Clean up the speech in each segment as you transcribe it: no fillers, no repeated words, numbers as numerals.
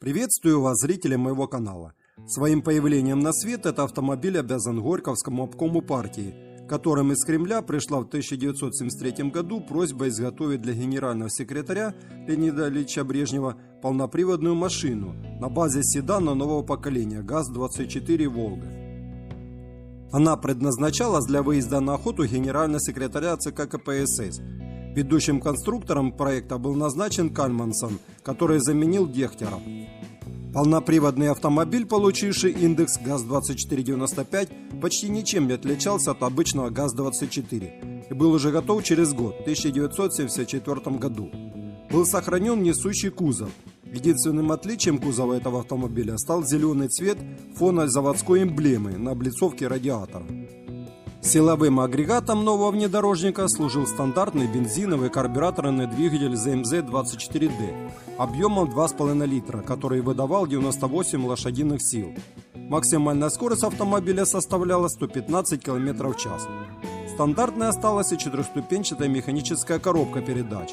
Приветствую вас, зрители моего канала. Своим появлением на свет этот автомобиль обязан Горьковскому обкому партии, которым из Кремля пришла в 1973 году просьба изготовить для генерального секретаря Леонида Ильича Брежнева полноприводную машину на базе седана нового поколения ГАЗ-24 «Волга». Она предназначалась для выезда на охоту генерального секретаря ЦК КПСС. Ведущим конструктором проекта был назначен Кальмансон, который заменил Дегтяров. Полноприводный автомобиль, получивший индекс ГАЗ-2495, почти ничем не отличался от обычного ГАЗ-24 и был уже готов через год, в 1974 году. Был сохранен несущий кузов. Единственным отличием кузова этого автомобиля стал зеленый цвет фона заводской эмблемы на облицовке радиатора. Силовым агрегатом нового внедорожника служил стандартный бензиновый карбюраторный двигатель ЗМЗ-24D объемом 2,5 литра, который выдавал 98 лошадиных сил. Максимальная скорость автомобиля составляла 115 км в час. Стандартной осталась и четырехступенчатая механическая коробка передач.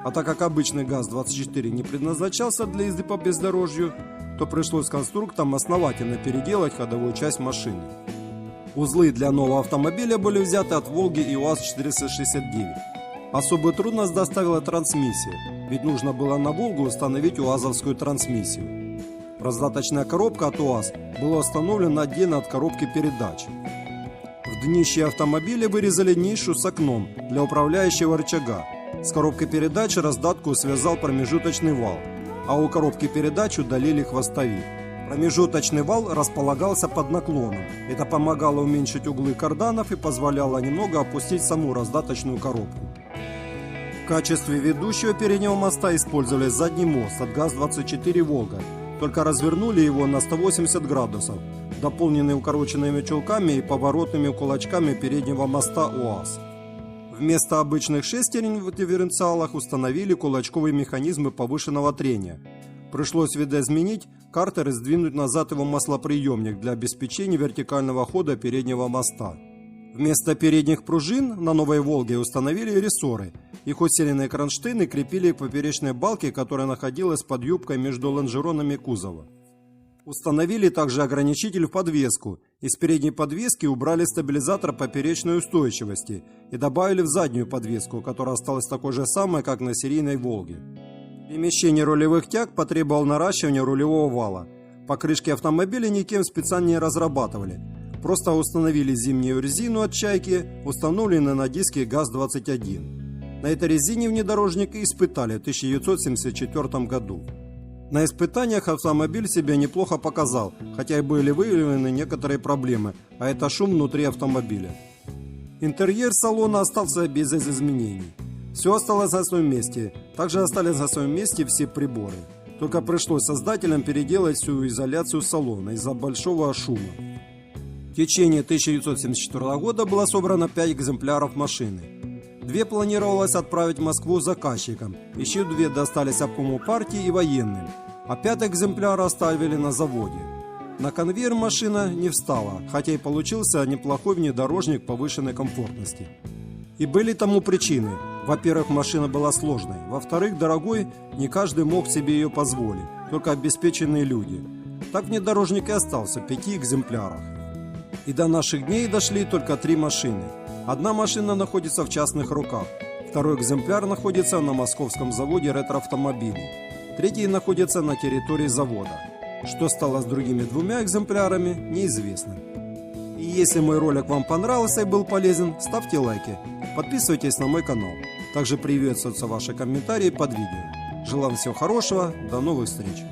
А так как обычный ГАЗ-24 не предназначался для езды по бездорожью, то пришлось конструкторам основательно переделать ходовую часть машины. Узлы для нового автомобиля были взяты от «Волги» и УАЗ-469. Особую трудность доставила трансмиссия, ведь нужно было на «Волгу» установить УАЗовскую трансмиссию. Раздаточная коробка от УАЗ была установлена отдельно от коробки передач. В днище автомобиля вырезали нишу с окном для управляющего рычага. С коробкой передач раздатку связал промежуточный вал, а у коробки передач удалили хвостовик. Промежуточный вал располагался под наклоном. Это помогало уменьшить углы карданов и позволяло немного опустить саму раздаточную коробку. В качестве ведущего переднего моста использовали задний мост от ГАЗ-24 «Волга», только развернули его на 180 градусов, дополненный укороченными чулками и поворотными кулачками переднего моста УАЗ. Вместо обычных шестерен в дифференциалах установили кулачковые механизмы повышенного трения. Пришлось видоизменить картер и сдвинуть назад его маслоприемник для обеспечения вертикального хода переднего моста. Вместо передних пружин на новой «Волге» установили рессоры. Их усиленные кронштейны крепили к поперечной балке, которая находилась под юбкой между лонжеронами кузова. Установили также ограничитель в подвеску. Из передней подвески убрали стабилизатор поперечной устойчивости и добавили в заднюю подвеску, которая осталась такой же самой, как на серийной «Волге». Перемещение рулевых тяг потребовало наращивания рулевого вала. Покрышки автомобиля никем специально не разрабатывали. Просто установили зимнюю резину от «Чайки», установленную на диске ГАЗ-21. На этой резине внедорожник и испытали в 1974 году. На испытаниях автомобиль себя неплохо показал, хотя и были выявлены некоторые проблемы, а это шум внутри автомобиля. Интерьер салона остался без изменений. Все осталось на своем месте. Также остались на своем месте все приборы. Только пришлось создателям переделать всю изоляцию салона из-за большого шума. В течение 1974 года было собрано 5 экземпляров машины. 2 планировалось отправить в Москву заказчикам, еще 2 достались обкому партии и военным, а 5 экземпляров оставили на заводе. На конвейер машина не встала, хотя и получился неплохой внедорожник повышенной комфортности. И были тому причины. Во-первых, машина была сложной. Во-вторых, дорогой, не каждый мог себе ее позволить, только обеспеченные люди. Так внедорожник и остался в 5 экземплярах. И до наших дней дошли только 3 машины. Одна машина находится в частных руках. Второй экземпляр находится на московском заводе ретроавтомобилей. Третий находится на территории завода. Что стало с другими 2 экземплярами, неизвестно. И если мой ролик вам понравился и был полезен, ставьте лайки. Подписывайтесь на мой канал. Также приветствуются ваши комментарии под видео. Желаю всего хорошего. До новых встреч.